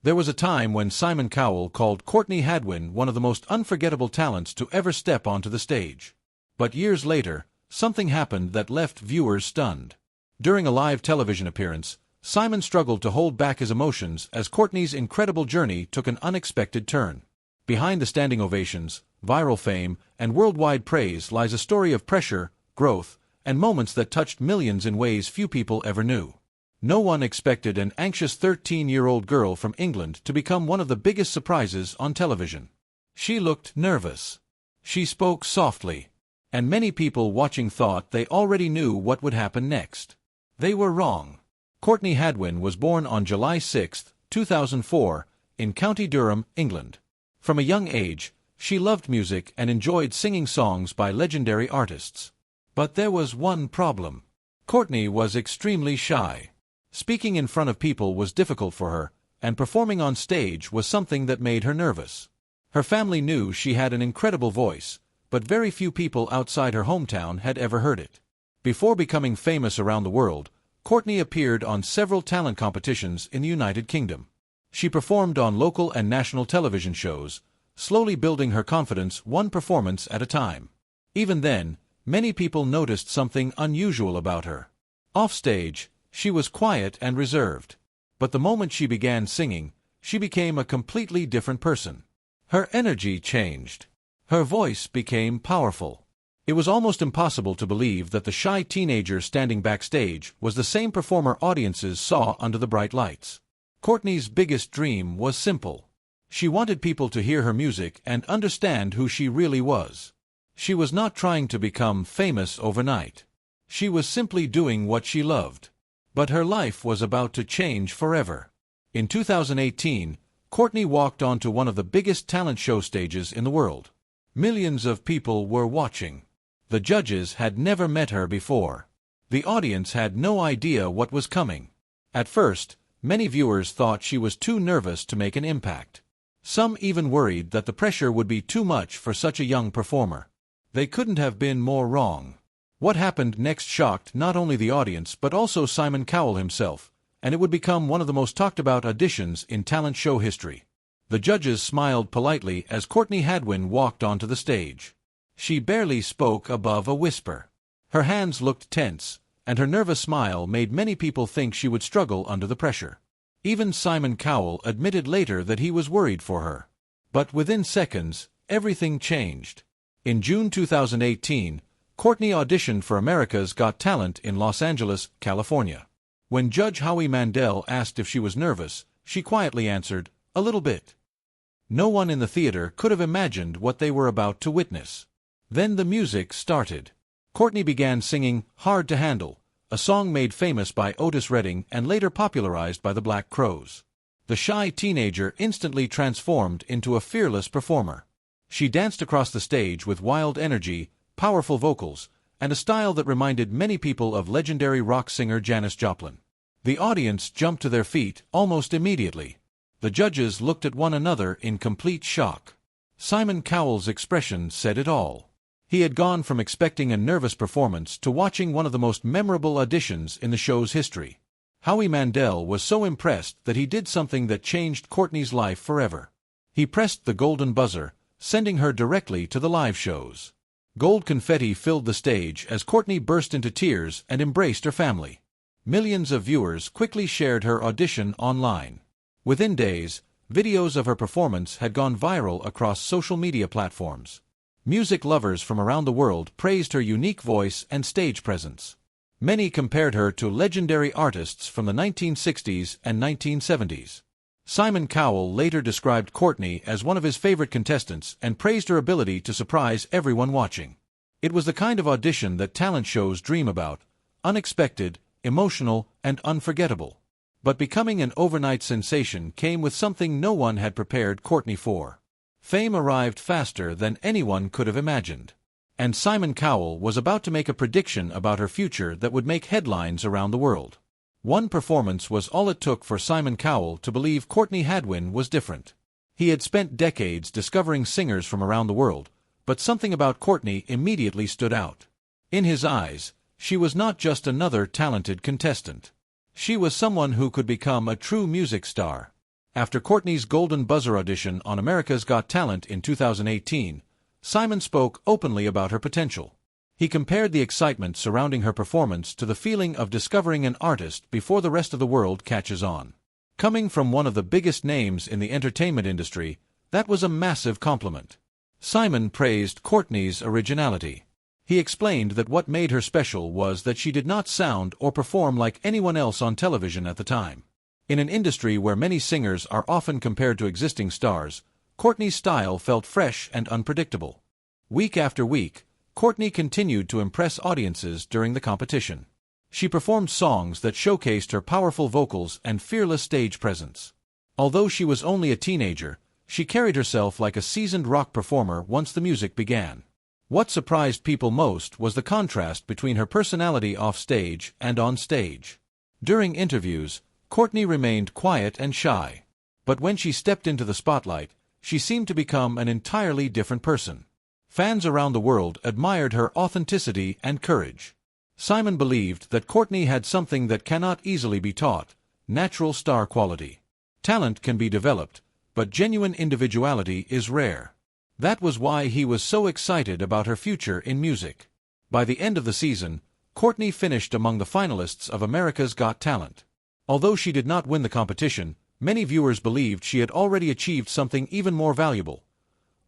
There was a time when Simon Cowell called Courtney Hadwin one of the most unforgettable talents to ever step onto the stage. But years later, something happened that left viewers stunned. During a live television appearance, Simon struggled to hold back his emotions as Courtney's incredible journey took an unexpected turn. Behind the standing ovations, viral fame, and worldwide praise lies a story of pressure, growth, and moments that touched millions in ways few people ever knew. No one expected an anxious 13-year-old girl from England to become one of the biggest surprises on television. She looked nervous. She spoke softly. And many people watching thought they already knew what would happen next. They were wrong. Courtney Hadwin was born on July 6, 2004, in County Durham, England. From a young age, she loved music and enjoyed singing songs by legendary artists. But there was one problem. Courtney was extremely shy. Speaking in front of people was difficult for her, and performing on stage was something that made her nervous. Her family knew she had an incredible voice, but very few people outside her hometown had ever heard it. Before becoming famous around the world, Courtney appeared on several talent competitions in the United Kingdom. She performed on local and national television shows, slowly building her confidence one performance at a time. Even then, many people noticed something unusual about her. Offstage, she was quiet and reserved. But the moment she began singing, she became a completely different person. Her energy changed. Her voice became powerful. It was almost impossible to believe that the shy teenager standing backstage was the same performer audiences saw under the bright lights. Courtney's biggest dream was simple. She wanted people to hear her music and understand who she really was. She was not trying to become famous overnight. She was simply doing what she loved. But her life was about to change forever. In 2018, Courtney walked onto one of the biggest talent show stages in the world. Millions of people were watching. The judges had never met her before. The audience had no idea what was coming. At first, many viewers thought she was too nervous to make an impact. Some even worried that the pressure would be too much for such a young performer. They couldn't have been more wrong. What happened next shocked not only the audience but also Simon Cowell himself, and it would become one of the most talked-about auditions in talent show history. The judges smiled politely as Courtney Hadwin walked onto the stage. She barely spoke above a whisper. Her hands looked tense, and her nervous smile made many people think she would struggle under the pressure. Even Simon Cowell admitted later that he was worried for her. But within seconds, everything changed. In June 2018, Courtney auditioned for America's Got Talent in Los Angeles, California. When Judge Howie Mandel asked if she was nervous, she quietly answered, "A little bit." No one in the theater could have imagined what they were about to witness. Then the music started. Courtney began singing "Hard to Handle," a song made famous by Otis Redding and later popularized by the Black Crowes. The shy teenager instantly transformed into a fearless performer. She danced across the stage with wild energy, powerful vocals, and a style that reminded many people of legendary rock singer Janis Joplin. The audience jumped to their feet almost immediately. The judges looked at one another in complete shock. Simon Cowell's expression said it all. He had gone from expecting a nervous performance to watching one of the most memorable auditions in the show's history. Howie Mandel was so impressed that he did something that changed Courtney's life forever. He pressed the golden buzzer, sending her directly to the live shows. Gold confetti filled the stage as Courtney burst into tears and embraced her family. Millions of viewers quickly shared her audition online. Within days, videos of her performance had gone viral across social media platforms. Music lovers from around the world praised her unique voice and stage presence. Many compared her to legendary artists from the 1960s and 1970s. Simon Cowell later described Courtney as one of his favorite contestants and praised her ability to surprise everyone watching. It was the kind of audition that talent shows dream about: unexpected, emotional, and unforgettable. But becoming an overnight sensation came with something no one had prepared Courtney for. Fame arrived faster than anyone could have imagined. And Simon Cowell was about to make a prediction about her future that would make headlines around the world. One performance was all it took for Simon Cowell to believe Courtney Hadwin was different. He had spent decades discovering singers from around the world, but something about Courtney immediately stood out. In his eyes, she was not just another talented contestant. She was someone who could become a true music star. After Courtney's Golden Buzzer audition on America's Got Talent in 2018, Simon spoke openly about her potential. He compared the excitement surrounding her performance to the feeling of discovering an artist before the rest of the world catches on. Coming from one of the biggest names in the entertainment industry, that was a massive compliment. Simon praised Courtney's originality. He explained that what made her special was that she did not sound or perform like anyone else on television at the time. In an industry where many singers are often compared to existing stars, Courtney's style felt fresh and unpredictable. Week after week, Courtney continued to impress audiences during the competition. She performed songs that showcased her powerful vocals and fearless stage presence. Although she was only a teenager, she carried herself like a seasoned rock performer once the music began. What surprised people most was the contrast between her personality off stage and on stage. During interviews, Courtney remained quiet and shy. But when she stepped into the spotlight, she seemed to become an entirely different person. Fans around the world admired her authenticity and courage. Simon believed that Courtney had something that cannot easily be taught: natural star quality. Talent can be developed, but genuine individuality is rare. That was why he was so excited about her future in music. By the end of the season, Courtney finished among the finalists of America's Got Talent. Although she did not win the competition, many viewers believed she had already achieved something even more valuable: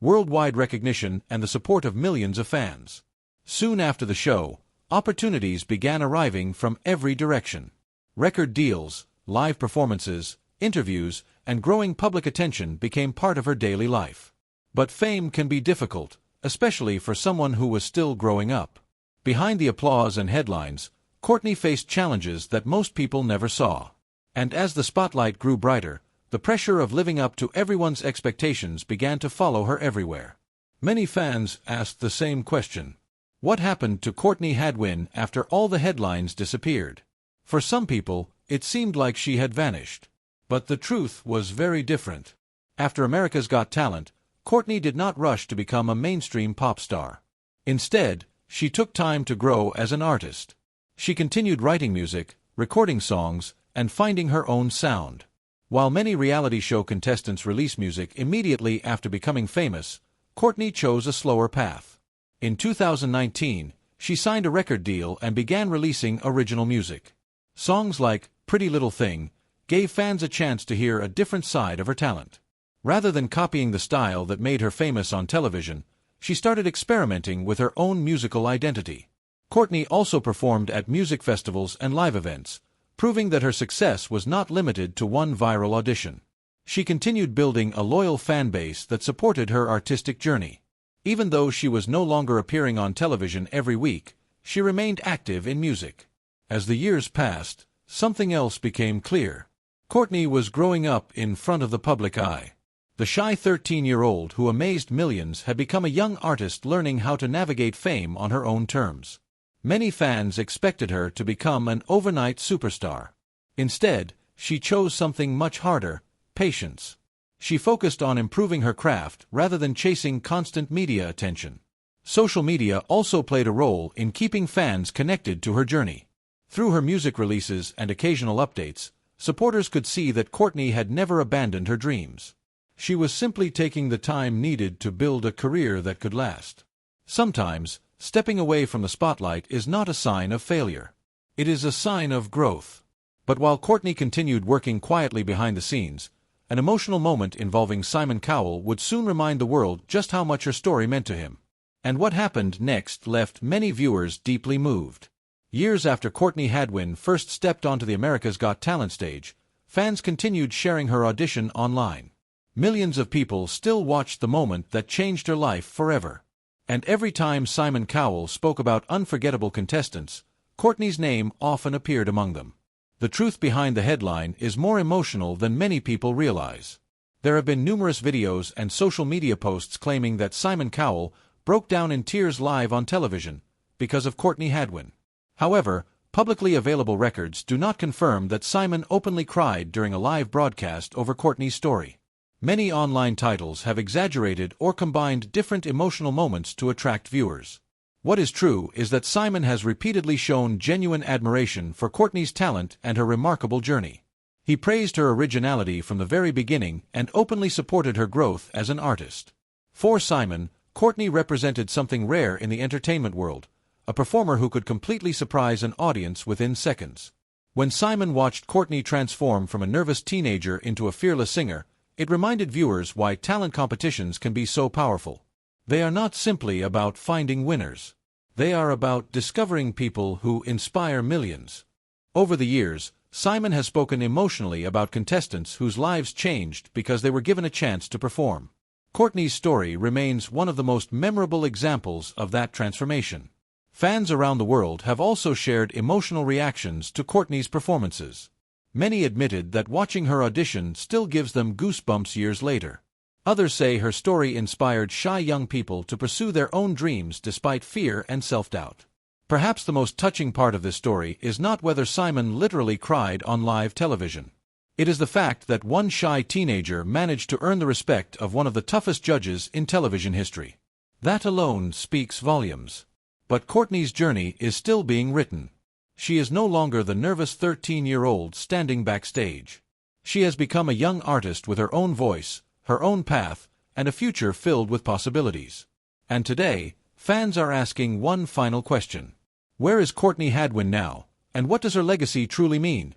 worldwide recognition and the support of millions of fans. Soon after the show, opportunities began arriving from every direction. Record deals, live performances, interviews, and growing public attention became part of her daily life. But fame can be difficult, especially for someone who was still growing up. Behind the applause and headlines, Courtney faced challenges that most people never saw. And as the spotlight grew brighter, the pressure of living up to everyone's expectations began to follow her everywhere. Many fans asked the same question: what happened to Courtney Hadwin after all the headlines disappeared? For some people, it seemed like she had vanished. But the truth was very different. After America's Got Talent, Courtney did not rush to become a mainstream pop star. Instead, she took time to grow as an artist. She continued writing music, recording songs, and finding her own sound. While many reality show contestants release music immediately after becoming famous, Courtney chose a slower path. In 2019, she signed a record deal and began releasing original music. Songs like Pretty Little Thing gave fans a chance to hear a different side of her talent. Rather than copying the style that made her famous on television, she started experimenting with her own musical identity. Courtney also performed at music festivals and live events, proving that her success was not limited to one viral audition. She continued building a loyal fan base that supported her artistic journey. Even though she was no longer appearing on television every week, she remained active in music. As the years passed, something else became clear. Courtney was growing up in front of the public eye. The shy 13-year-old who amazed millions had become a young artist learning how to navigate fame on her own terms. Many fans expected her to become an overnight superstar. Instead, she chose something much harder: patience. She focused on improving her craft rather than chasing constant media attention. Social media also played a role in keeping fans connected to her journey. Through her music releases and occasional updates, supporters could see that Courtney had never abandoned her dreams. She was simply taking the time needed to build a career that could last. Sometimes, stepping away from the spotlight is not a sign of failure. It is a sign of growth. But while Courtney continued working quietly behind the scenes, an emotional moment involving Simon Cowell would soon remind the world just how much her story meant to him. And what happened next left many viewers deeply moved. Years after Courtney Hadwin first stepped onto the America's Got Talent stage, fans continued sharing her audition online. Millions of people still watched the moment that changed her life forever. And every time Simon Cowell spoke about unforgettable contestants, Courtney's name often appeared among them. The truth behind the headline is more emotional than many people realize. There have been numerous videos and social media posts claiming that Simon Cowell broke down in tears live on television because of Courtney Hadwin. However, publicly available records do not confirm that Simon openly cried during a live broadcast over Courtney's story. Many online titles have exaggerated or combined different emotional moments to attract viewers. What is true is that Simon has repeatedly shown genuine admiration for Courtney's talent and her remarkable journey. He praised her originality from the very beginning and openly supported her growth as an artist. For Simon, Courtney represented something rare in the entertainment world, a performer who could completely surprise an audience within seconds. When Simon watched Courtney transform from a nervous teenager into a fearless singer, it reminded viewers why talent competitions can be so powerful. They are not simply about finding winners. They are about discovering people who inspire millions. Over the years, Simon has spoken emotionally about contestants whose lives changed because they were given a chance to perform. Courtney's story remains one of the most memorable examples of that transformation. Fans around the world have also shared emotional reactions to Courtney's performances. Many admitted that watching her audition still gives them goosebumps years later. Others say her story inspired shy young people to pursue their own dreams despite fear and self-doubt. Perhaps the most touching part of this story is not whether Simon literally cried on live television. It is the fact that one shy teenager managed to earn the respect of one of the toughest judges in television history. That alone speaks volumes. But Courtney's journey is still being written. She is no longer the nervous 13-year-old standing backstage. She has become a young artist with her own voice, her own path, and a future filled with possibilities. And today, fans are asking one final question. Where is Courtney Hadwin now, and what does her legacy truly mean?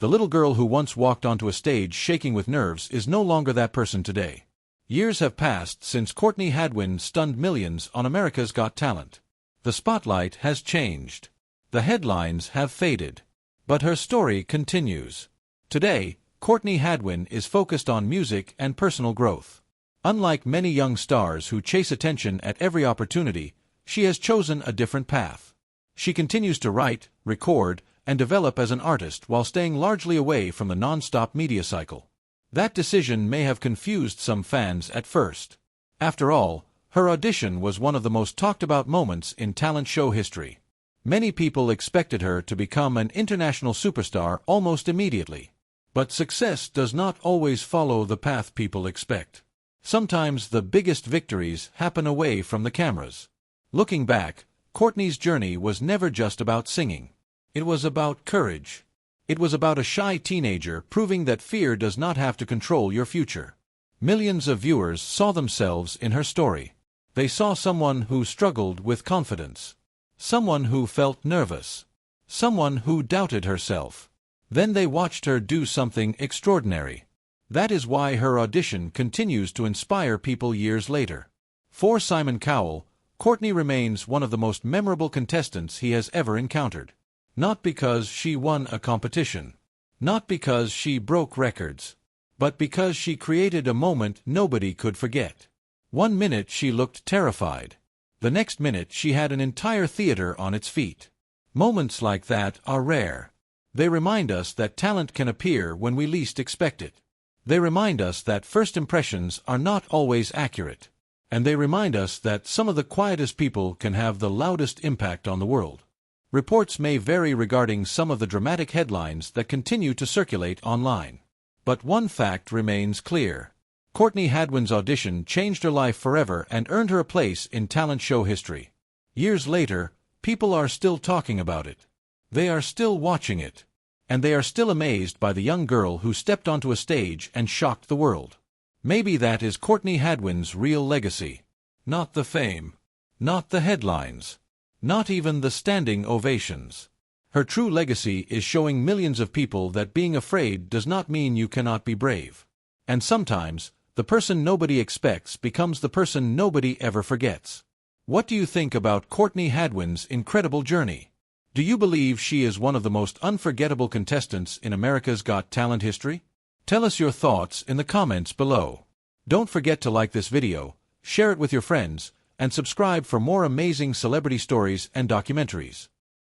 The little girl who once walked onto a stage shaking with nerves is no longer that person today. Years have passed since Courtney Hadwin stunned millions on America's Got Talent. The spotlight has changed. The headlines have faded. But her story continues. Today, Courtney Hadwin is focused on music and personal growth. Unlike many young stars who chase attention at every opportunity, she has chosen a different path. She continues to write, record, and develop as an artist while staying largely away from the non-stop media cycle. That decision may have confused some fans at first. After all, her audition was one of the most talked-about moments in talent show history. Many people expected her to become an international superstar almost immediately. But success does not always follow the path people expect. Sometimes the biggest victories happen away from the cameras. Looking back, Courtney's journey was never just about singing. It was about courage. It was about a shy teenager proving that fear does not have to control your future. Millions of viewers saw themselves in her story. They saw someone who struggled with confidence. Someone who felt nervous. Someone who doubted herself. Then they watched her do something extraordinary. That is why her audition continues to inspire people years later. For Simon Cowell, Courtney remains one of the most memorable contestants he has ever encountered. Not because she won a competition. Not because she broke records. But because she created a moment nobody could forget. One minute she looked terrified. The next minute she had an entire theater on its feet. Moments like that are rare. They remind us that talent can appear when we least expect it. They remind us that first impressions are not always accurate. And they remind us that some of the quietest people can have the loudest impact on the world. Reports may vary regarding some of the dramatic headlines that continue to circulate online. But one fact remains clear. Courtney Hadwin's audition changed her life forever and earned her a place in talent show history. Years later, people are still talking about it. They are still watching it. And they are still amazed by the young girl who stepped onto a stage and shocked the world. Maybe that is Courtney Hadwin's real legacy. Not the fame. Not the headlines. Not even the standing ovations. Her true legacy is showing millions of people that being afraid does not mean you cannot be brave. And sometimes, the person nobody expects becomes the person nobody ever forgets. What do you think about Courtney Hadwin's incredible journey? Do you believe she is one of the most unforgettable contestants in America's Got Talent history? Tell us your thoughts in the comments below. Don't forget to like this video, share it with your friends, and subscribe for more amazing celebrity stories and documentaries.